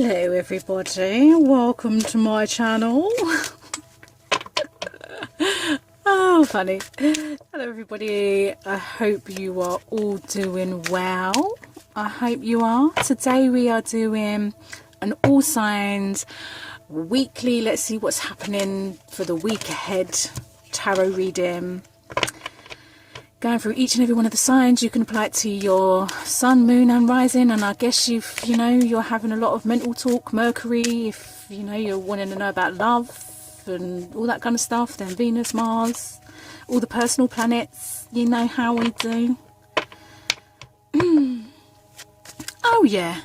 Hello everybody, welcome to my channel. Oh, funny. Hello everybody, I hope you are all doing well. I hope you are. Today we are doing an all signs weekly, let's see what's happening for the week ahead tarot reading. Going through each and every one of the signs. You can apply it to your sun, moon and rising, and I guess you're having a lot of mental talk, Mercury, if you're wanting to know about love and all that kind of stuff, then Venus, Mars, all the personal planets, you know how we do. Oh yeah,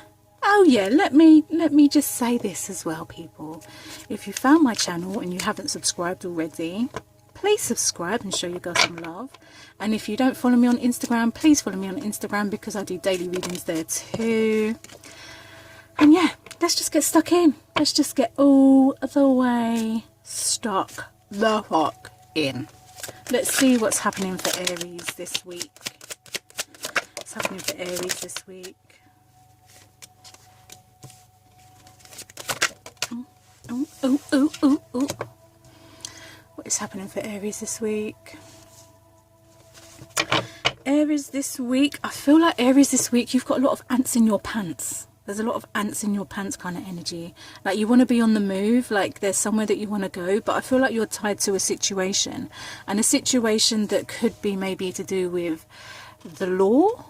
let me just say this as well, people. If you found my channel and you haven't subscribed already, please subscribe and show your girl some love. And if you don't follow me on Instagram, please follow me on Instagram because I do daily readings there too. And yeah, let's just get stuck in. Let's just get all the way stuck the fuck in. Let's see what's happening for Aries this week. What's happening for Aries this week? Oh. What is happening for Aries this week? Aries this week, I feel like Aries this week, you've got a lot of ants in your pants. There's a lot of ants in your pants kind of energy. Like you want to be on the move, like there's somewhere that you want to go, but I feel like you're tied to a situation. And a situation that could be maybe to do with the law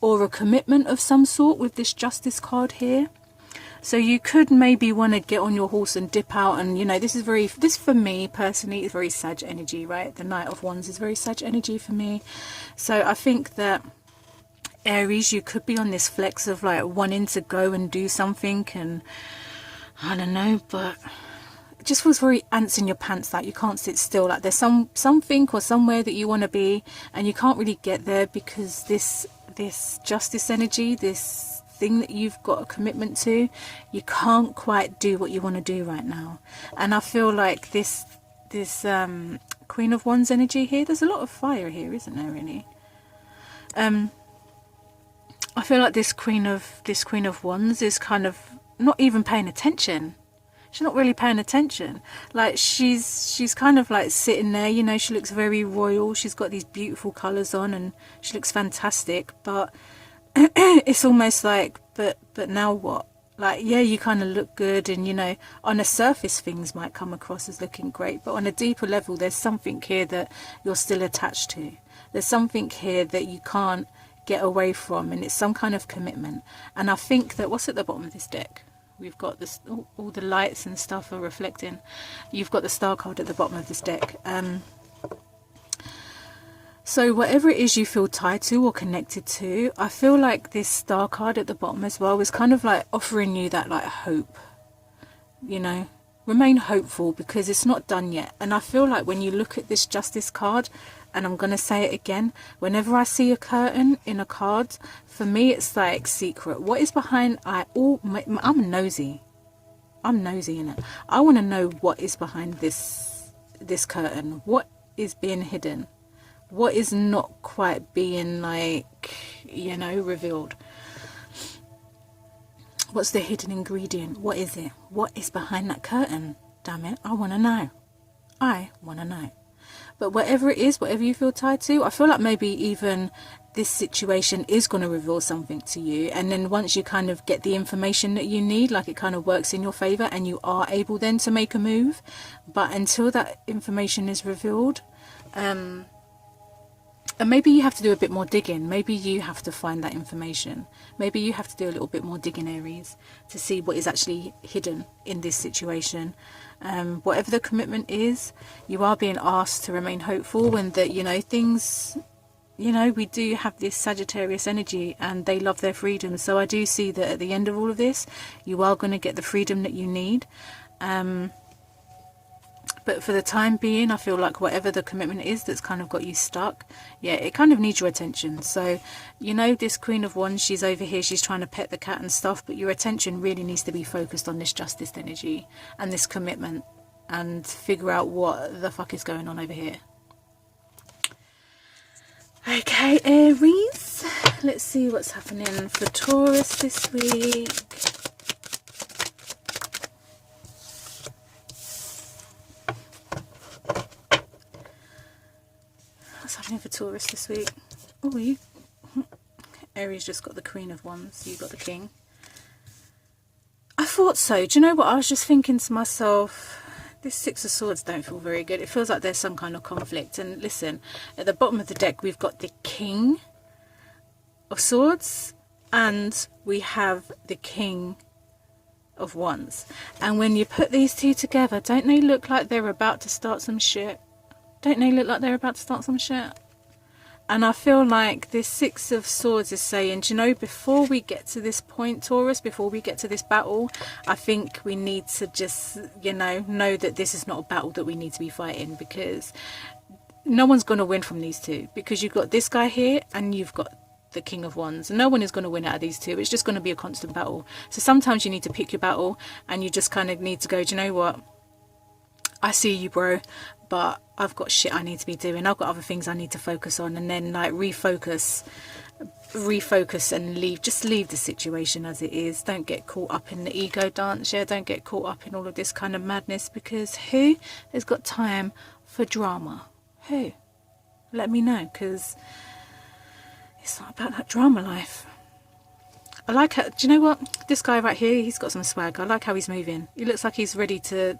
or a commitment of some sort with this Justice card here. So you could maybe want to get on your horse and dip out, and this for me personally is very Sag energy, right? The Knight of Wands is very Sag energy for me. So I think that Aries, you could be on this flex of like wanting to go and do something, and I don't know, but it just feels very ants in your pants, like you can't sit still, like there's something or somewhere that you want to be and you can't really get there because this Justice energy, this thing that you've got a commitment to, you can't quite do what you want to do right now. And I feel like this Queen of Wands energy here, there's a lot of fire here, isn't there, really? I feel like this Queen of Wands is kind of not even paying attention. She's not really paying attention. Like she's kind of like sitting there, she looks very royal, she's got these beautiful colours on and she looks fantastic, but it's almost like, but now what? Like, yeah, you kind of look good, and on a surface things might come across as looking great, but on a deeper level there's something here that you're still attached to. There's something here that you can't get away from, and it's some kind of commitment. And I think that what's at the bottom of this deck, we've got this, all the lights and stuff are reflecting. You've got the Star card at the bottom of this deck. So whatever it is you feel tied to or connected to, I feel like this Star card at the bottom as well is kind of like offering you that like hope, remain hopeful because it's not done yet. And I feel like when you look at this Justice card, and I'm going to say it again, whenever I see a curtain in a card, for me it's like secret. What is behind, I'm nosy in it. I want to know what is behind this curtain. What is being hidden? What is not quite being revealed? What's the hidden ingredient? What is it? What is behind that curtain? Damn it, I want to know. But whatever it is, whatever you feel tied to, I feel like maybe even this situation is going to reveal something to you, and then once you kind of get the information that you need, like it kind of works in your favor and you are able then to make a move. But until that information is revealed, and maybe you have to do a bit more digging. Maybe you have to find that information. Maybe you have to do a little bit more digging, Aries, to see what is actually hidden in this situation. Whatever the commitment is, you are being asked to remain hopeful, and that, things, we do have this Sagittarius energy and they love their freedom. So I do see that at the end of all of this, you are going to get the freedom that you need. But for the time being, I feel like whatever the commitment is that's kind of got you stuck, yeah, it kind of needs your attention. So, this Queen of Wands, she's over here, she's trying to pet the cat and stuff, but your attention really needs to be focused on this Justice energy and this commitment, and figure out what the fuck is going on over here. Okay, Aries, let's see what's happening for Taurus this week. happening for Taurus this week? Oh, you Aries just got the Queen of Wands, you got the King. I thought so. Do you know what? I was just thinking to myself, this Six of Swords don't feel very good. It feels like there's some kind of conflict. And listen, at the bottom of the deck, we've got the King of Swords and we have the King of Wands. And when you put these two together, don't they look like they're about to start some shit? Don't they look like they're about to start some shit? And I feel like this Six of Swords is saying, do you know, before we get to this point, Taurus, before we get to this battle, I think we need to just, you know that this is not a battle that we need to be fighting, because no one's going to win from these two, because you've got this guy here and you've got the King of Wands. No one is going to win out of these two. It's just going to be a constant battle. So sometimes you need to pick your battle and you just kind of need to go, do you know what? I see you, bro, but I've got shit I need to be doing. I've got other things I need to focus on, and then like refocus and leave. Just leave the situation as it is. Don't get caught up in the ego dance. Yeah, don't get caught up in all of this kind of madness, because who has got time for drama? Who? Let me know, because it's not about that drama life. I like how, do you know what? This guy right here, he's got some swag. I like how he's moving. He looks like he's ready to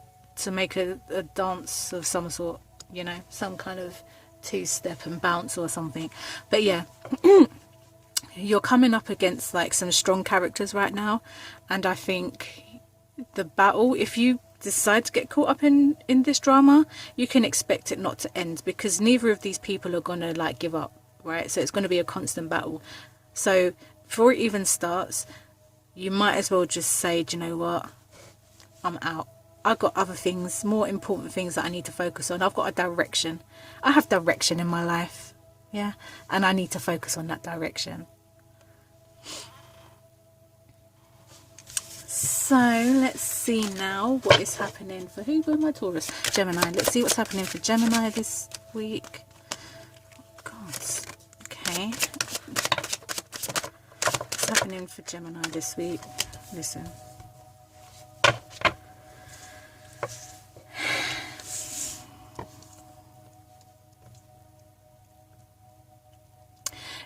make a dance of some sort, you know, some kind of two-step and bounce or something. But yeah, you're coming up against like some strong characters right now, and I think the battle, if you decide to get caught up in this drama, you can expect it not to end, because neither of these people are gonna like give up, right? So it's going to be a constant battle. So before it even starts, you might as well just say, do you know what, I'm out. I've got other things, more important things that I need to focus on. I've got a direction. I have direction in my life, yeah, and I need to focus on that direction. So let's see now what is happening for who? Where my Taurus? Gemini. Let's see what's happening for Gemini this week. God. Okay. What's happening for Gemini this week? Listen.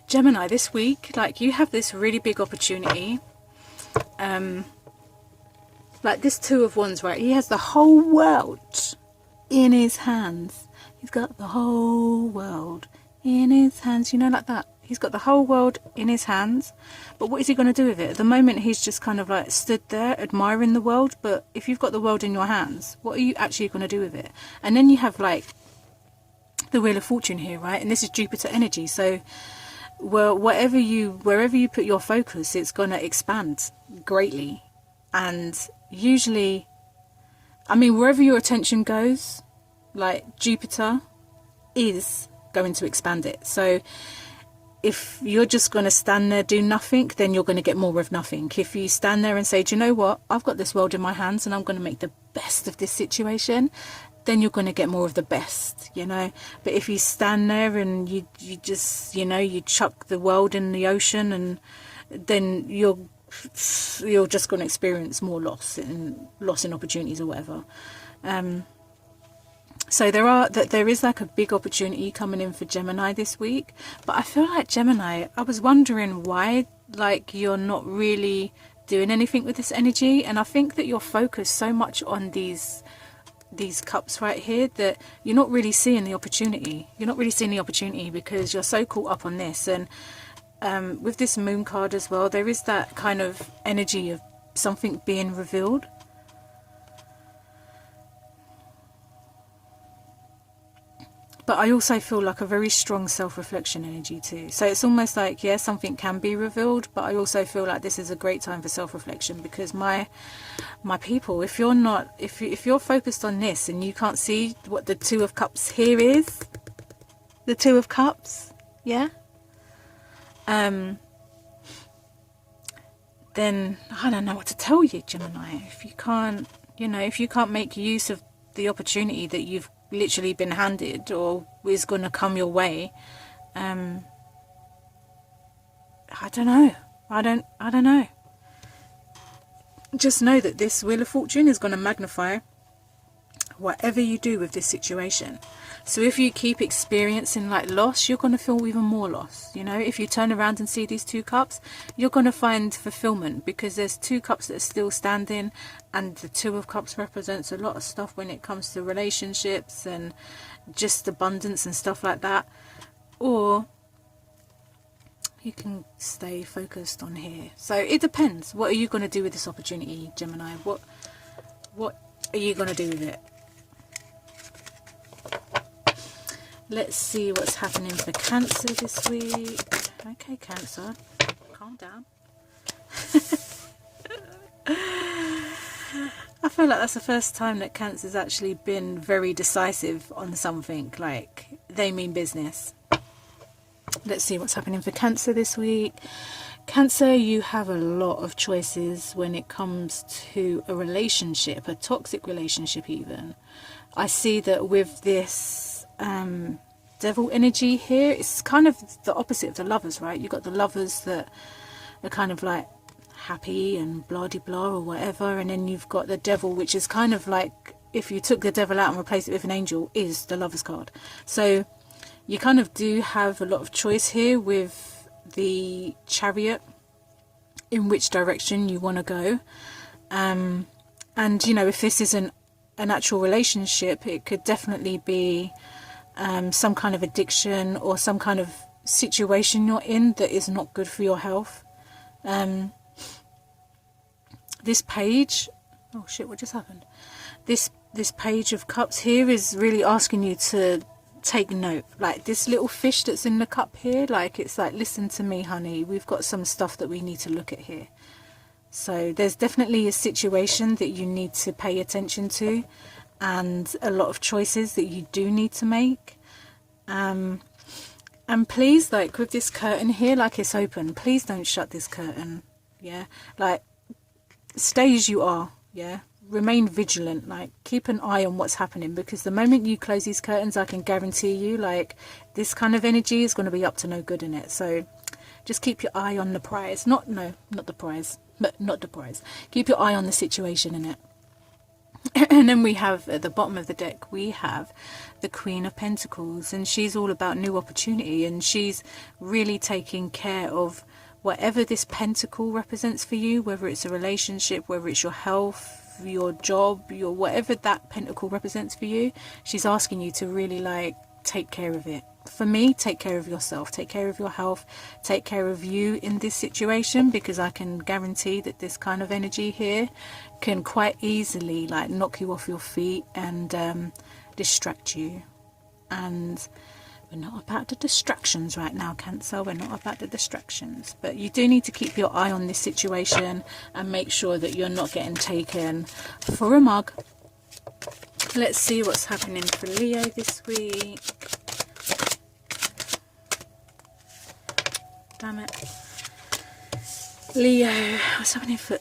Gemini, this week, like, you have this really big opportunity. Like this Two of Wands, right? He has the whole world in his hands. He's got the whole world in his hands, you know, like that. He's got the whole world in his hands, but what is he going to do with it? At the moment, he's just kind of like stood there admiring the world. But if you've got the world in your hands, what are you actually going to do with it? And then you have like the Wheel of Fortune here, right? And this is Jupiter energy. So, well, wherever you put your focus, it's going to expand greatly. And usually, I mean, wherever your attention goes, like Jupiter is going to expand it. So if you're just going to stand there, do nothing, then you're going to get more of nothing. If you stand there and say, do you know what, I've got this world in my hands and I'm going to make the best of this situation, then you're going to get more of the best, you know. But if you stand there and you just, you know, you chuck the world in the ocean, and then you're just going to experience more loss in opportunities or whatever. So there is like a big opportunity coming in for Gemini this week. But I feel like Gemini, I was wondering why, like, you're not really doing anything with this energy. And I think that you're focused so much on these cups right here that you're not really seeing the opportunity. You're not really seeing the opportunity because you're so caught up on this. And with this Moon card as well, there is that kind of energy of something being revealed. But I also feel like a very strong self-reflection energy too. So it's almost like, yeah, something can be revealed, but I also feel like this is a great time for self-reflection, because my people, if you're focused on this and you can't see what the Two of Cups here is, the Two of Cups, yeah, then I don't know what to tell you, Gemini. If you can't, you know, if you can't make use of the opportunity that you've literally been handed or is going to come your way, I don't know. I don't know. Just know that this Wheel of Fortune is going to magnify whatever you do with this situation. So if you keep experiencing like loss, you're going to feel even more loss. You know, if you turn around and see these 2 cups, you're going to find fulfillment, because there's 2 cups that are still standing, and the 2 of cups represents a lot of stuff when it comes to relationships and just abundance and stuff like that. Or you can stay focused on here. So it depends. What are you going to do with this opportunity, Gemini? What are you going to do with it? Let's see what's happening for Cancer this week. Okay, Cancer, calm down. I feel like that's the first time that Cancer's actually been very decisive on something. Like, they mean business. Let's see what's happening for Cancer this week. Cancer, you have a lot of choices when it comes to a relationship, a toxic relationship even. I see that with this devil energy here, it's kind of the opposite of the Lovers, right? You've got the Lovers that are kind of like happy and blah-de-blah or whatever, and then you've got the Devil, which is kind of like, if you took the Devil out and replaced it with an angel, is the Lovers card. So you kind of do have a lot of choice here with the Chariot in which direction you want to go. And you know, if this isn't an actual relationship, it could definitely be some kind of addiction or some kind of situation you're in that is not good for your health. This page, oh shit, what just happened? This page of cups here is really asking you to take note. Like this little fish that's in the cup here, like it's like, listen to me, honey, we've got some stuff that we need to look at here. So there's definitely a situation that you need to pay attention to, and a lot of choices that you do need to make. And please, like with this curtain here, like it's open, please don't shut this curtain. Yeah, like stay as you are. Yeah, remain vigilant, like keep an eye on what's happening, because the moment you close these curtains, I can guarantee you, like this kind of energy is going to be up to no good in it. So just keep your eye on the prize. Not the prize, but not the prize. Keep your eye on the situation in it. And then we have at the bottom of the deck, we have the Queen of Pentacles, and she's all about new opportunity, and she's really taking care of whatever this pentacle represents for you, whether it's a relationship, whether it's your health, your job, your whatever that pentacle represents for you. She's asking you to really like take care of it. For me, take care of yourself, take care of your health, take care of you in this situation, because I can guarantee that this kind of energy here can quite easily like knock you off your feet and distract you. And we're not about the distractions right now, Cancer. We're not about the distractions, but you do need to keep your eye on this situation and make sure that you're not getting taken for a mug. Let's see what's happening for Leo this week. Damn it. Leo, what's happening for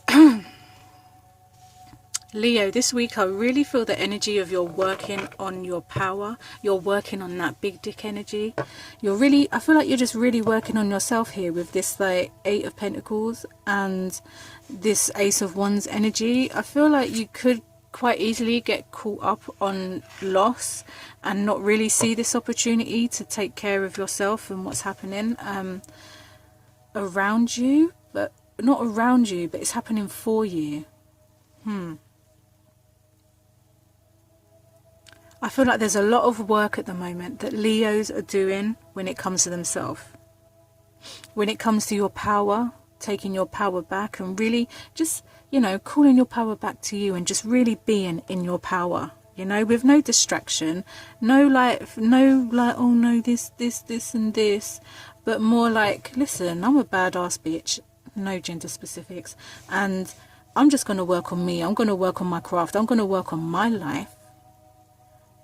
Leo this week? I really feel the energy of you're working on your power. You're working on that big dick energy. I feel like you're just really working on yourself here with this like 8 of Pentacles and this Ace of Wands energy. I feel like you could quite easily get caught up on loss and not really see this opportunity to take care of yourself and what's happening around you, but not around you, but it's happening for you. I feel like there's a lot of work at the moment that Leos are doing when it comes to themselves, when it comes to your power, taking your power back and really just, you know, calling your power back to you and just really being in your power, you know, with no distraction, no like, oh no, this and this, but more like, listen, I'm a badass bitch, no gender specifics, and I'm just going to work on me. I'm going to work on my craft. I'm going to work on my life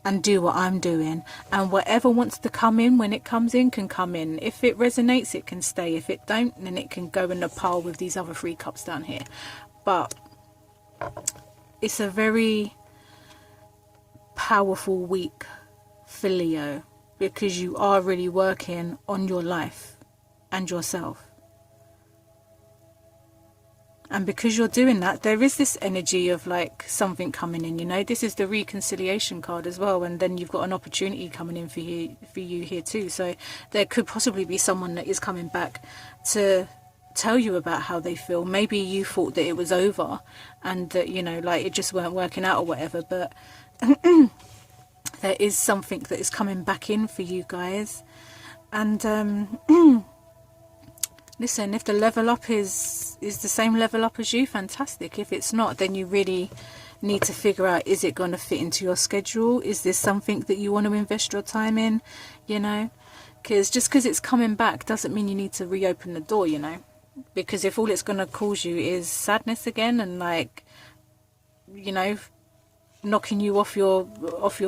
and do what I'm doing, and whatever wants to come in, when it comes in, can come in. If it resonates, it can stay. If it don't, then it can go in the pile with these other 3 cups down here. But it's a very powerful week for Leo, because you are really working on your life and yourself. And because you're doing that, there is this energy of like something coming in, you know. This is the reconciliation card as well, and then you've got an opportunity coming in for you here too. So there could possibly be someone that is coming back to tell you about how they feel. Maybe you thought that it was over and that, you know, like it just weren't working out or whatever, but there is something that is coming back in for you guys. And listen, if the level up is the same level up as you, fantastic. If it's not, then you really need to figure out, is it going to fit into your schedule? Is this something that you want to invest your time in, you know? Because just because it's coming back doesn't mean you need to reopen the door, you know? Because if all it's going to cause you is sadness again and, like, you know, knocking you off your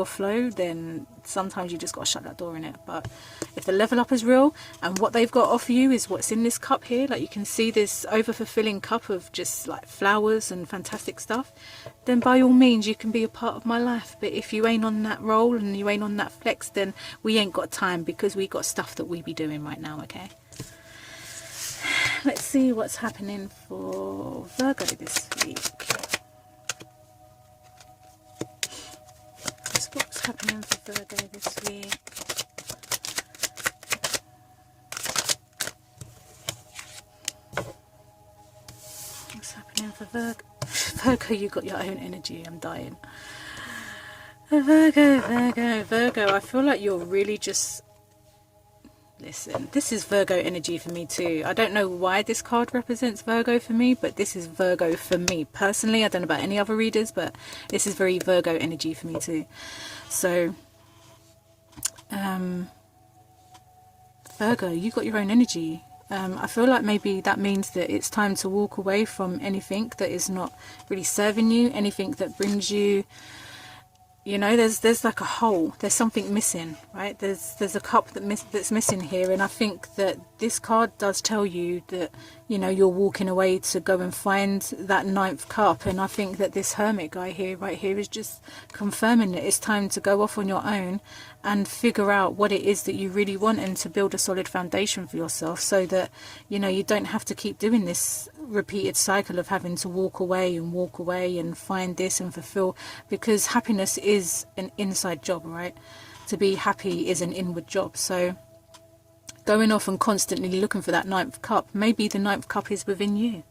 flow, then sometimes you just got to shut that door in it. But if the level up is real and what they've got to offer you is what's in this cup here, like you can see this over-fulfilling cup of just like flowers and fantastic stuff, then by all means you can be a part of my life. But if you ain't on that roll and you ain't on that flex, then we ain't got time, because we got stuff that we be doing right now. Okay, let's see what's happening for Virgo this week. What's happening for Virgo this week? What's happening for Virgo? Virgo, you got your own energy. I'm dying. Virgo. I feel like you're really just... Listen, this is Virgo energy for me too. I don't know why this card represents Virgo for me, but this is Virgo for me personally. I don't know about any other readers, but this is very Virgo energy for me too. So Virgo, you got your own energy. I feel like maybe that means that it's time to walk away from anything that is not really serving you, anything that brings you, you know, there's like a hole, there's something missing, right? There's a cup that's missing here, and I think that this card does tell you that, you know, you're walking away to go and find that 9th cup. And I think that this Hermit guy here, right here, is just confirming that it's time to go off on your own and figure out what it is that you really want, and to build a solid foundation for yourself, so that, you know, you don't have to keep doing this repeated cycle of having to walk away and find this and fulfill, because happiness is an inside job, right? To be happy is an inward job. So going off and constantly looking for that 9th cup, maybe the 9th cup is within you.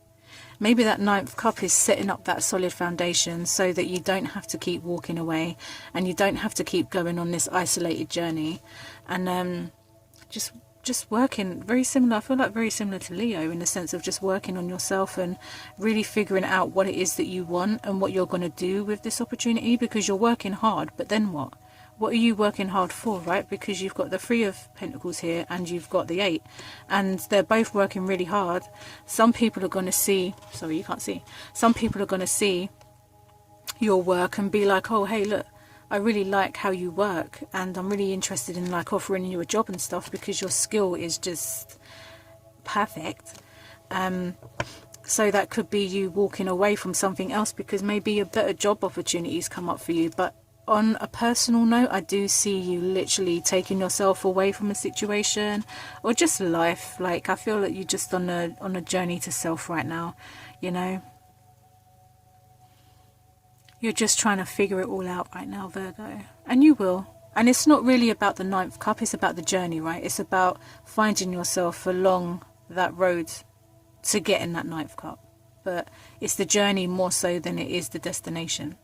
Maybe that 9th cup is setting up that solid foundation so that you don't have to keep walking away, and you don't have to keep going on this isolated journey, and just working. Very similar, I feel like very similar to Leo, in the sense of just working on yourself and really figuring out what it is that you want and what you're going to do with this opportunity, because you're working hard, but then what? What are you working hard for, right? Because you've got the 3 of Pentacles here and you've got the 8, and they're both working really hard. Some people are going to see, sorry, you can't see. Some people are going to see your work and be like, oh, hey, look, I really like how you work, and I'm really interested in like offering you a job and stuff, because your skill is just perfect. So that could be you walking away from something else because maybe a better job opportunities come up for you. But on a personal note, I do see you literally taking yourself away from a situation or just life. Like, I feel that you're just on a journey to self right now, you know. You're just trying to figure it all out right now, Virgo. And you will. And it's not really about the 9th cup, it's about the journey, right? It's about finding yourself along that road to getting that 9th cup. But it's the journey more so than it is the destination.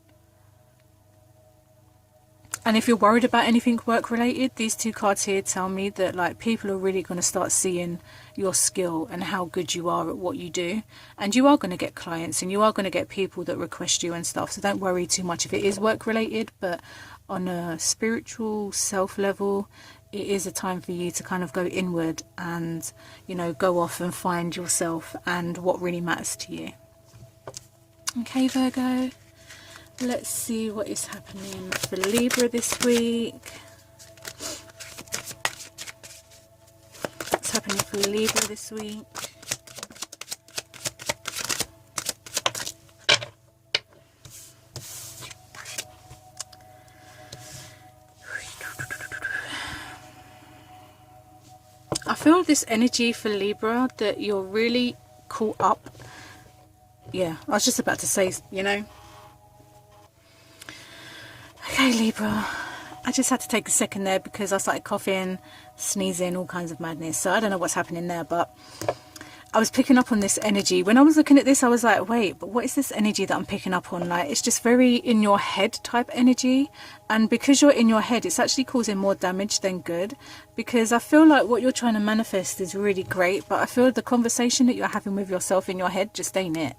And if you're worried about anything work related, these 2 cards here tell me that like people are really going to start seeing your skill and how good you are at what you do. And you are going to get clients and you are going to get people that request you and stuff. So don't worry too much if it is work related. But on a spiritual self level, it is a time for you to kind of go inward and, you know, go off and find yourself and what really matters to you. Okay, Virgo. Let's see what is happening for Libra this week. What's happening for Libra this week? I feel this energy for Libra that you're really caught up yeah, I was just about to say, you know. Okay, Libra. I just had to take a second there because I started coughing, sneezing, all kinds of madness. So I don't know what's happening there, but I was picking up on this energy. When I was looking at this, I was like, wait, but what is this energy that I'm picking up on? Like, it's just very in your head type energy. And because you're in your head, it's actually causing more damage than good. Because I feel like what you're trying to manifest is really great, but I feel the conversation that you're having with yourself in your head just ain't it.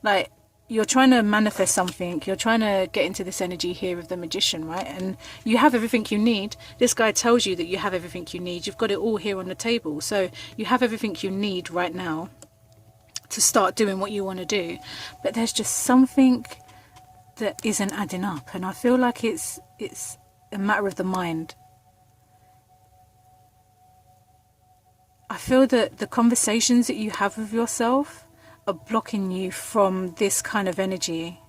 Like, you're trying to manifest something, you're trying to get into this energy here of the Magician, right? And you have everything you need. This guy tells you that you have everything you need. You've got it all here on the table. So you have everything you need right now to start doing what you want to do. But there's just something that isn't adding up. And I feel like it's a matter of the mind. I feel that the conversations that you have with yourself are blocking you from this kind of energy.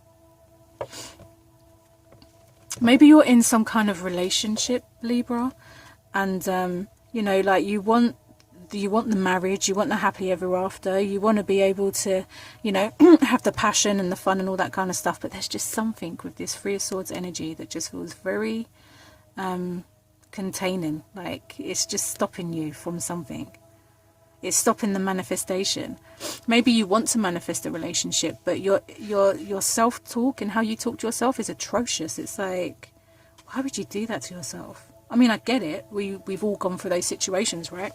Maybe you're in some kind of relationship, Libra, and you know, like you want the marriage, you want the happy ever after, you want to be able to, you know, have the passion and the fun and all that kind of stuff, but there's just something with this Three of Swords energy that just feels very containing. Like it's just stopping you from something. It's stopping the manifestation. Maybe you want to manifest a relationship, but your self-talk and how you talk to yourself is atrocious. It's like, why would you do that to yourself? I mean, I get it. We've all gone through those situations, right?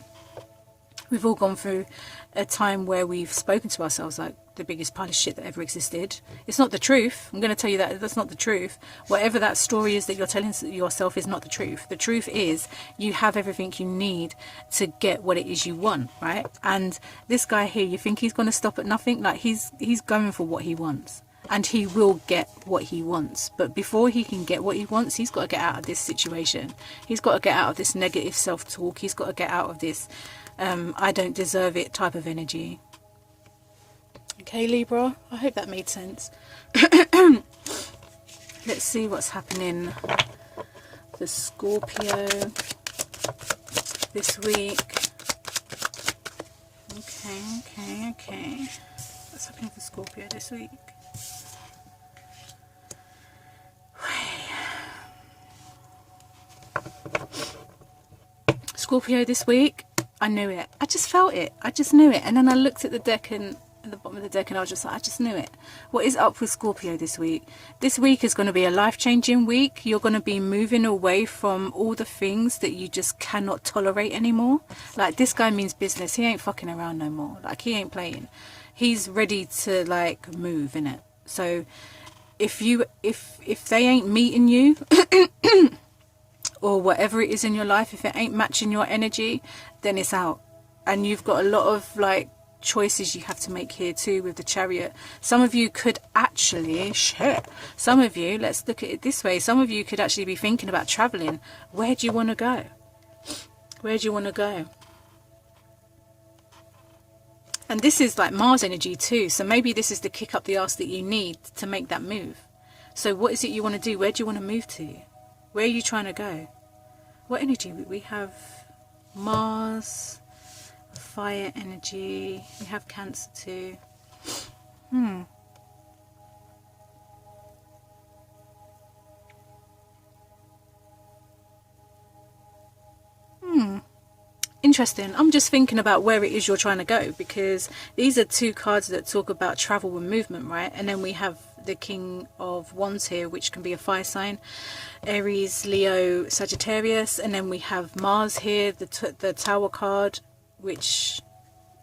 We've all gone through a time where we've spoken to ourselves like the biggest pile of shit that ever existed. It's not the truth. I'm going to tell you that that's not the truth. Whatever that story is that you're telling yourself is not the truth. The truth is you have everything you need to get what it is you want, right? And this guy here, you think he's going to stop at nothing? Like he's going for what he wants. And he will get what he wants. But before he can get what he wants, he's got to get out of this situation. He's got to get out of this negative self-talk. He's got to get out of this I don't deserve it type of energy. Okay, Libra, I hope that made sense. Let's see what's happening for Scorpio this week. Okay. What's happening for Scorpio this week? Scorpio this week, I knew it. I just felt it. I just knew it. And then I looked at the deck and at the bottom of the deck and I was just like, I just knew it. What is up with Scorpio this week? This week is going to be a life-changing week. You're going to be moving away from all the things that you just cannot tolerate anymore. Like, this guy means business. He ain't fucking around no more. Like, he ain't playing. He's ready to, like, move, innit? So if they ain't meeting you or whatever it is in your life, if it ain't matching your energy, then it's out. And you've got a lot of like choices you have to make here too with the Chariot. Some of you could actually, some of you, let's look at it this way, some of you could actually be thinking about traveling. Where do you want to go? Where do you want to go? And this is like Mars energy too, so maybe this is the kick up the arse that you need to make that move. So what is it you want to do? Where do you want to move to? Where are you trying to go? What energy? We have Mars, fire energy, we have Cancer too. Interesting. I'm just thinking about where it is you're trying to go, because these are two cards that talk about travel and movement, right? And then we have the King of Wands here, which can be a fire sign, Aries, Leo, Sagittarius, and then we have Mars here, the Tower card, which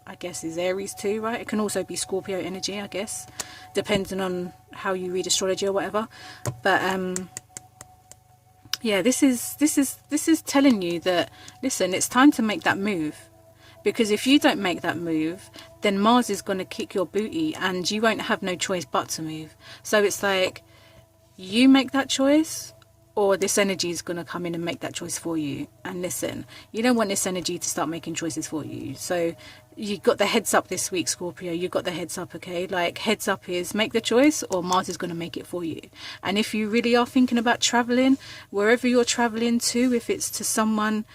I guess is Aries too, right? It can also be Scorpio energy, I guess, depending on how you read astrology or whatever. But yeah, this is telling you that, listen, it's time to make that move. Because if you don't make that move, then Mars is going to kick your booty and you won't have no choice but to move. So it's like, you make that choice, or this energy is going to come in and make that choice for you. And listen, you don't want this energy to start making choices for you. So you got the heads up this week, Scorpio. You got the heads up, okay? Like, heads up is make the choice, or Mars is going to make it for you. And if you really are thinking about traveling, wherever you're traveling to, if it's to someone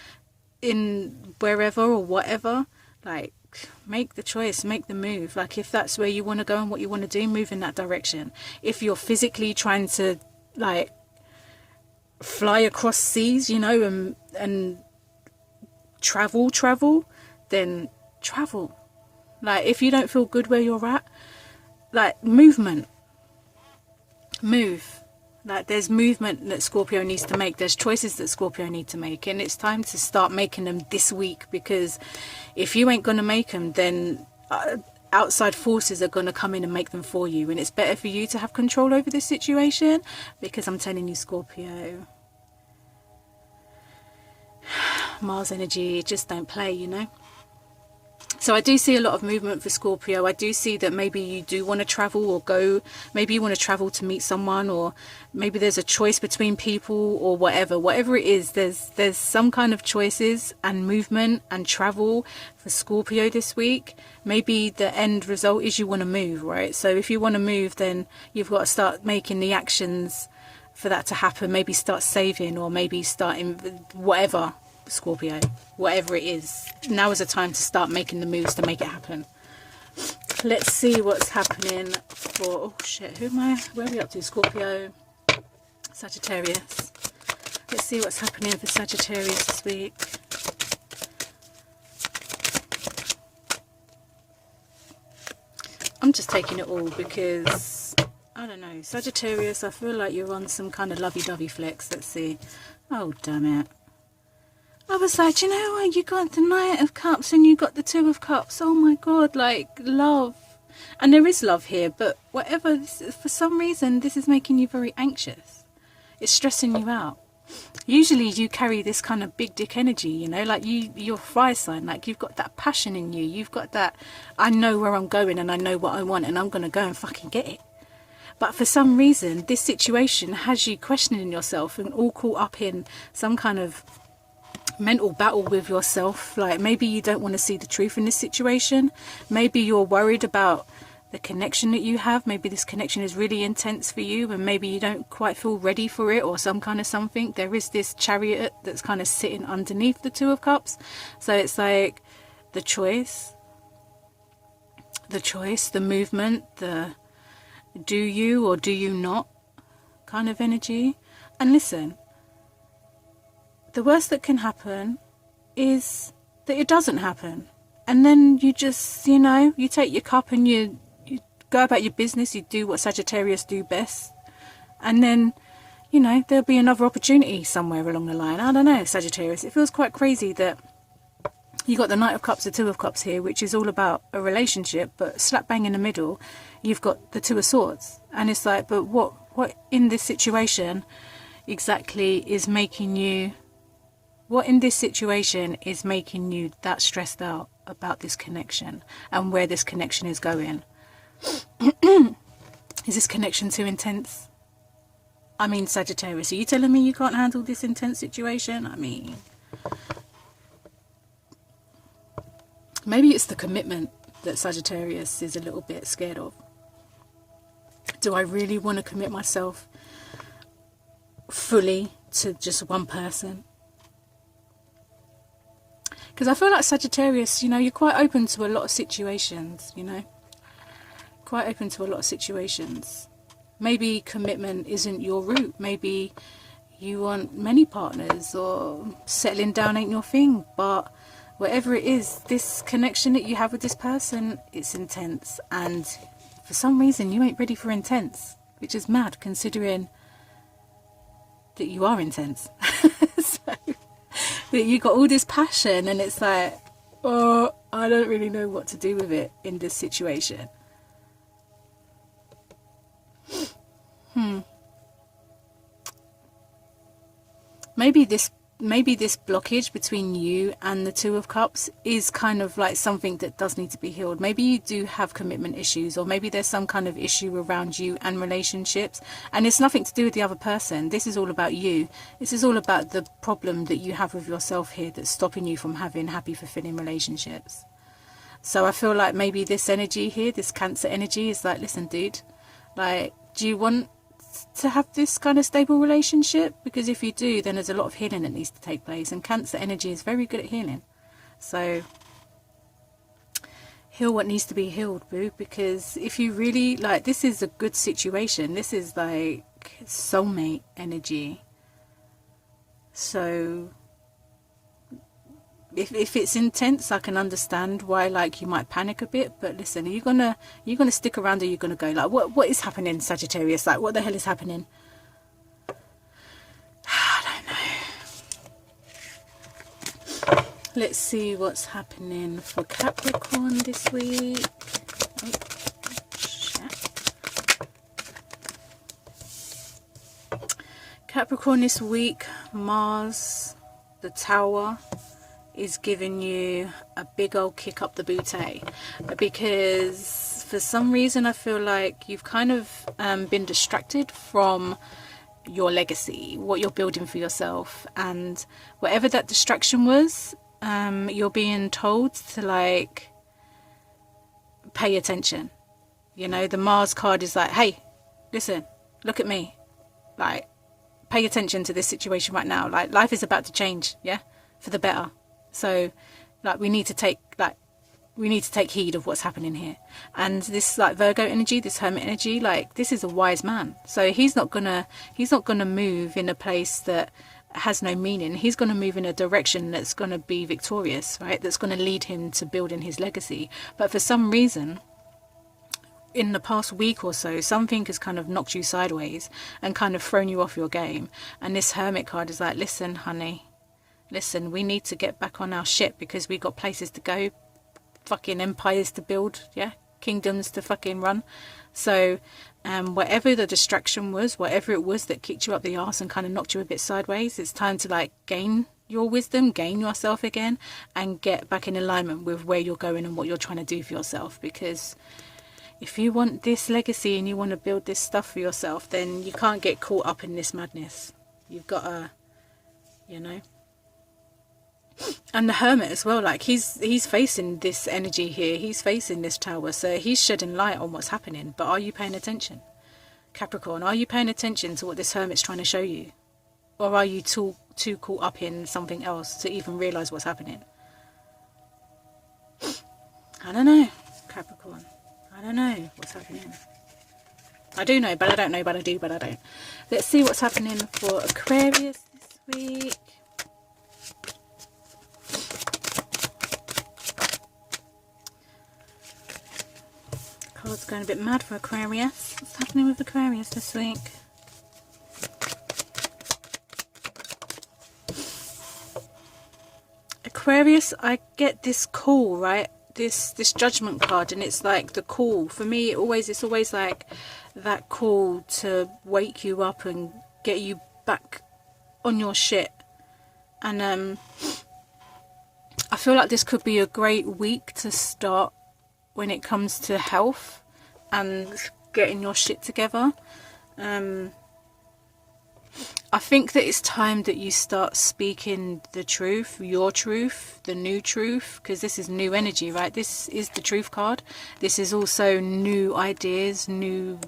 in wherever or whatever, like, make the choice, make the move. Like, if that's where you want to go and what you want to do, move in that direction. If you're physically trying to, like, fly across seas, you know, and travel, then travel. Like, if you don't feel good where you're at, like, move. Like, there's movement that Scorpio needs to make. There's choices that Scorpio need to make, and it's time to start making them this week, because if you ain't gonna make them, then outside forces are gonna come in and make them for you, and it's better for you to have control over this situation, because I'm telling you, Scorpio, Mars energy, just don't play, you know. So I do see a lot of movement for Scorpio. I do see that maybe you do want to travel or go. Maybe you want to travel to meet someone, or maybe there's a choice between people, or whatever it is. There's some kind of choices and movement and travel for Scorpio this week. Maybe the end result is you want to move, right? So if you want to move, then you've got to start making the actions for that to happen. Maybe start saving, or maybe starting whatever. Scorpio, whatever it is, now is the time to start making the moves to make it happen. Let's see what's happening for, oh shit, where are we up to? Scorpio, Sagittarius. Let's see what's happening for Sagittarius this week. I'm just taking it all because I don't know, Sagittarius, I feel like you're on some kind of lovey-dovey flex. Let's see. Oh damn it, I was like, you know what, you got the Knight of Cups and you got the Two of Cups. Oh my God, like, love. And there is love here, but whatever, for some reason, this is making you very anxious. It's stressing you out. Usually you carry this kind of big dick energy, you know, like you're fire sign, like you've got that passion in you. You've got that, I know where I'm going and I know what I want and I'm going to go and fucking get it. But for some reason, this situation has you questioning yourself and all caught up in some kind of mental battle with yourself. Like, maybe you don't want to see the truth in this situation. Maybe you're worried about the connection that you have. Maybe this connection is really intense for you and maybe you don't quite feel ready for it, or some kind of something. There is this Chariot that's kind of sitting underneath the Two of Cups. So it's like the choice, the movement, the do you or do you not kind of energy. And listen, the worst that can happen is that it doesn't happen. And then you just, you know, you take your cup and you go about your business. You do what Sagittarius do best. And then, you know, there'll be another opportunity somewhere along the line. I don't know, Sagittarius. It feels quite crazy that you got the Knight of Cups, the Two of Cups here, which is all about a relationship. But slap bang in the middle, you've got the Two of Swords. And it's like, but what in this situation exactly is making you... What in this situation is making you that stressed out about this connection and where this connection is going? Is this connection too intense? I mean, Sagittarius, are you telling me you can't handle this intense situation? I mean, maybe it's the commitment that Sagittarius is a little bit scared of. Do I really want to commit myself fully to just one person? Because I feel like Sagittarius, you know, you're quite open to a lot of situations, you know. Quite open to a lot of situations. Maybe commitment isn't your route. Maybe you want many partners, or settling down ain't your thing. But whatever it is, this connection that you have with this person, it's intense. And for some reason, you ain't ready for intense. Which is mad, considering that you are intense. So... that you got all this passion and it's like, oh, I don't really know what to do with it in this situation. Maybe this blockage between you and the Two of Cups is kind of like something that does need to be healed. Maybe you do have commitment issues, or maybe there's some kind of issue around you and relationships, and it's nothing to do with the other person. This is all about you. This is all about the problem that you have with yourself here that's stopping you from having happy, fulfilling relationships. So I feel like maybe this energy here, this Cancer energy, is like, listen, dude, like, do you want to have this kind of stable relationship? Because if you do, then there's a lot of healing that needs to take place, and Cancer energy is very good at healing. So Heal what needs to be healed, boo, because if you really, like, this is a good situation. This is like soulmate energy. So if it's intense, I can understand why, like, you might panic a bit. But listen, are you gonna stick around, or are you gonna go? Like, what is happening, Sagittarius? Like, what the hell is happening? I don't know. Let's see what's happening for Capricorn this week. Oh, shit. Capricorn this week, Mars, the Tower, is giving you a big old kick up the booty, because for some reason I feel like you've kind of been distracted from your legacy, what you're building for yourself, and whatever that distraction was, you're being told to, like, pay attention. You know, the Mars card is like, hey, listen, look at me, like, pay attention to this situation right now. Like, life is about to change, yeah, for the better. So, like, we need to take heed of what's happening here. And this, like, Virgo energy, this Hermit energy, like, this is a wise man. So he's not gonna move in a place that has no meaning. He's gonna move in a direction that's gonna be victorious, right? That's gonna lead him to building his legacy. But for some reason, in the past week or so, something has kind of knocked you sideways and kind of thrown you off your game. And this Hermit card is like, listen, honey, listen, we need to get back on our shit, because we got places to go, fucking empires to build, yeah, kingdoms to fucking run. So whatever the distraction was, whatever it was that kicked you up the arse and kind of knocked you a bit sideways, it's time to, like, gain your wisdom, gain yourself again, and get back in alignment with where you're going and what you're trying to do for yourself. Because if you want this legacy and you want to build this stuff for yourself, then you can't get caught up in this madness. You've got to, you know. And the Hermit as well, like, he's facing this energy here, he's facing this Tower, so he's shedding light on what's happening. But are you paying attention, Capricorn? Are you paying attention to what this Hermit's trying to show you? Or are you too caught up in something else to even realise what's happening? I don't know, Capricorn. I don't know what's happening. I do know, but I don't know, but I do, but I don't. Let's see what's happening for Aquarius this week. Card's going a bit mad for Aquarius. What's happening with Aquarius this week? Aquarius, I get this call, right? This judgment card, and it's like the call for me. It's always like that call to wake you up and get you back on your shit. And I feel like this could be a great week to start when it comes to health and getting your shit together. I think that it's time that you start speaking the truth, your truth, the new truth, because this is new energy, right? This is the truth card. This is also new ideas, new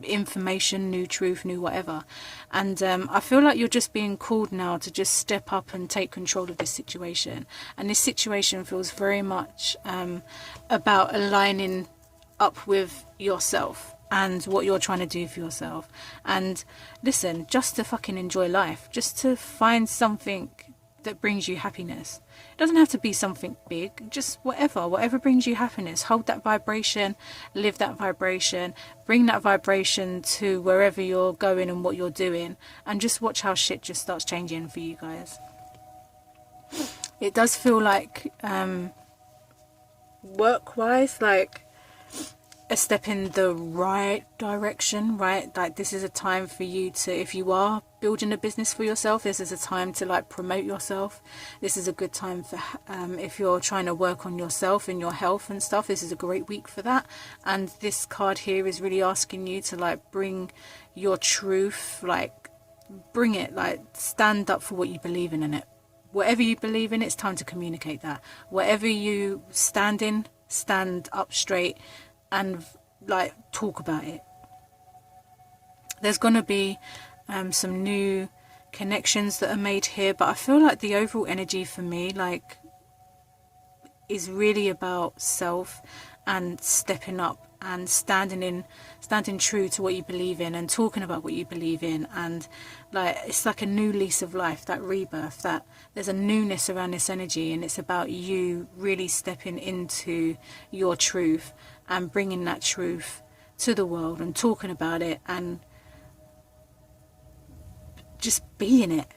information, new truth, new whatever. And I feel like you're just being called now to just step up and take control of this situation. And this situation feels very much about aligning up with yourself and what you're trying to do for yourself. And listen, just to fucking enjoy life, just to find something that brings you happiness. It doesn't have to be something big, just whatever brings you happiness. Hold that vibration, live that vibration, bring that vibration to wherever you're going and what you're doing, and just watch how shit just starts changing for you guys. It does feel like work-wise, like a step in the right direction, right? Like, this is a time for you to, if you are building a business for yourself, this is a time to, like, promote yourself. This is a good time for if you're trying to work on yourself and your health and stuff. This is a great week for that. And this card here is really asking you to, like, bring your truth, like, bring it, like, stand up for what you believe in it. Whatever you believe in, it's time to communicate that. Whatever you stand in, stand up straight and, like, talk about it. There's going to be some new connections that are made here, but I feel like the overall energy for me, like, is really about self and stepping up and standing true to what you believe in and talking about what you believe in. And like, it's like a new lease of life, that rebirth, that there's a newness around this energy, and it's about you really stepping into your truth and bringing that truth to the world and talking about it and just being it,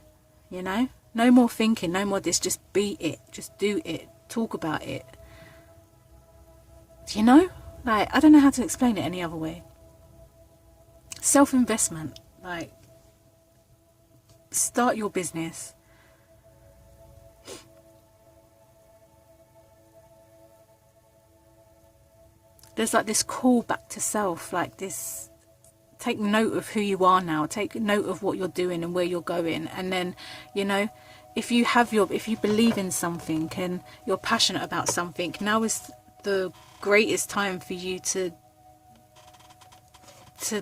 you know? No more thinking, no more this, just be it, just do it, talk about it, you know? Like, I don't know how to explain it any other way. Self-investment, like, start your business. There's like this call back to self, like this, take note of who you are now, take note of what you're doing and where you're going. And then, you know, if you believe in something and you're passionate about something, now is the greatest time for you to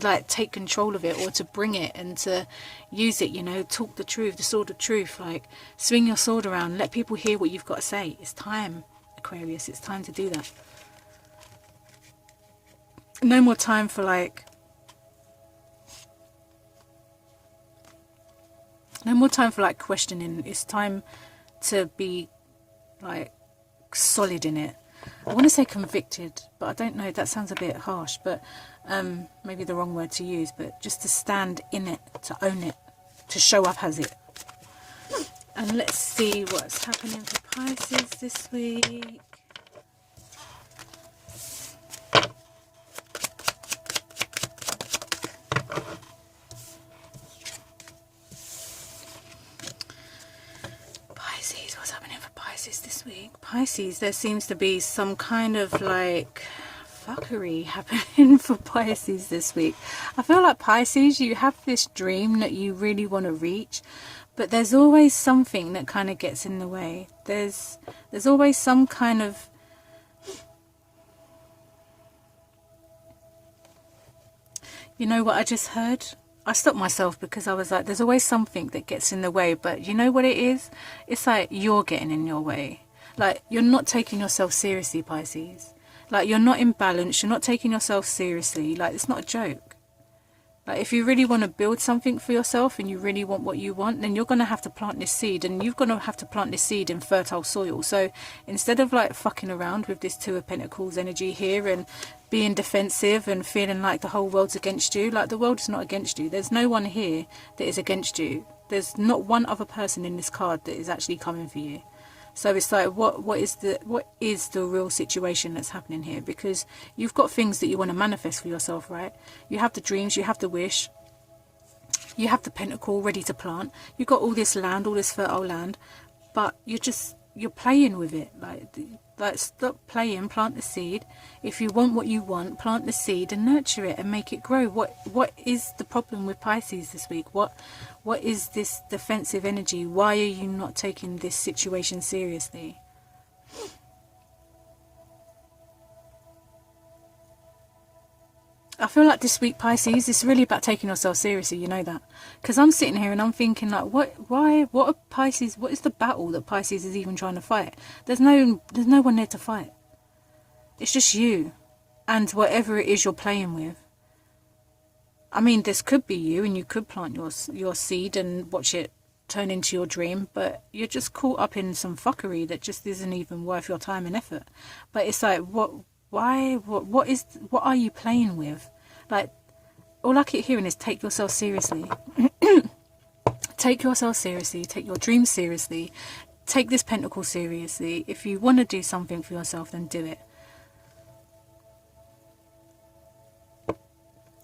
like take control of it, or to bring it and to use it, you know, talk the truth, the sword of truth, like swing your sword around, let people hear what you've got to say. It's time, Aquarius, it's time to do that. No more time for like, no more time for like questioning. It's time to be like solid in it. I want to say convicted, but I don't know, that sounds a bit harsh, but maybe the wrong word to use, but just to stand in it, to own it, to show up as it. And let's see what's happening for Pisces this week. This week, Pisces, there seems to be some kind of like fuckery happening for Pisces this week. I feel like Pisces, you have this dream that you really want to reach, but there's always something that kind of gets in the way. There's always some kind of, you know what I just heard? I stopped myself because I was like, there's always something that gets in the way. But you know what it is? It's like you're getting in your way. Like, you're not taking yourself seriously, Pisces. Like, you're not in balance. You're not taking yourself seriously. Like, it's not a joke. Like, if you really want to build something for yourself and you really want what you want, then you're going to have to plant this seed. And you're going to have to plant this seed in fertile soil. So instead of like fucking around with this Two of Pentacles energy here and being defensive and feeling like the whole world's against you, like, the world is not against you. There's no one here that is against you. There's not one other person in this card that is actually coming for you. So it's like, what is the real situation that's happening here? Because you've got things that you want to manifest for yourself, right? You have the dreams, you have the wish, you have the pentacle ready to plant, you've got all this land, all this fertile land, but you're playing with it. Like, stop playing, plant the seed. If you want what you want, plant the seed and nurture it and make it grow. What is the problem with Pisces this week? What is this defensive energy? Why are you not taking this situation seriously? I feel like this week, Pisces, it's really about taking yourself seriously, you know that? Because I'm sitting here and I'm thinking, like, what are Pisces, what is the battle that Pisces is even trying to fight? There's no one there to fight. It's just you and whatever it is you're playing with. I mean, this could be you, and you could plant your seed and watch it turn into your dream, but you're just caught up in some fuckery that just isn't even worth your time and effort. But it's like, what are you playing with? Like, all I keep hearing is take yourself seriously. Take yourself seriously. Take your dreams seriously. Take this pentacle seriously. If you want to do something for yourself, then do it.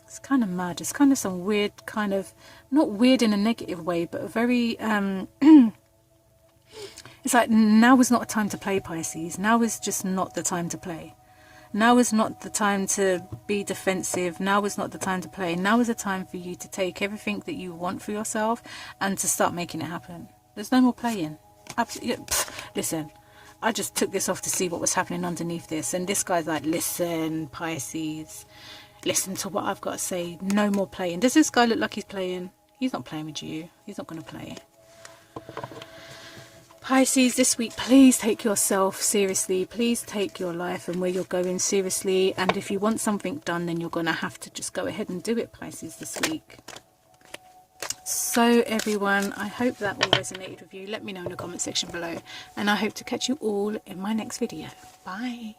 It's kind of mad. It's kind of some weird kind of, not weird in a negative way, but a very it's like, now is not a time to play, Pisces. Now is just not the time to play. Now is not the time to be defensive. Now is not the time to play. Now is the time for you to take everything that you want for yourself and to start making it happen. There's no more playing. Absolutely. Listen, I just took this off to see what was happening underneath this. And this guy's like, listen, Pisces, listen to what I've got to say. No more playing. Does this guy look like he's playing? He's not playing with you. He's not going to play. Pisces, this week, please take yourself seriously. Please take your life and where you're going seriously. And if you want something done, then you're going to have to just go ahead and do it, Pisces, this week. So, everyone, I hope that all resonated with you. Let me know in the comment section below. And I hope to catch you all in my next video. Bye.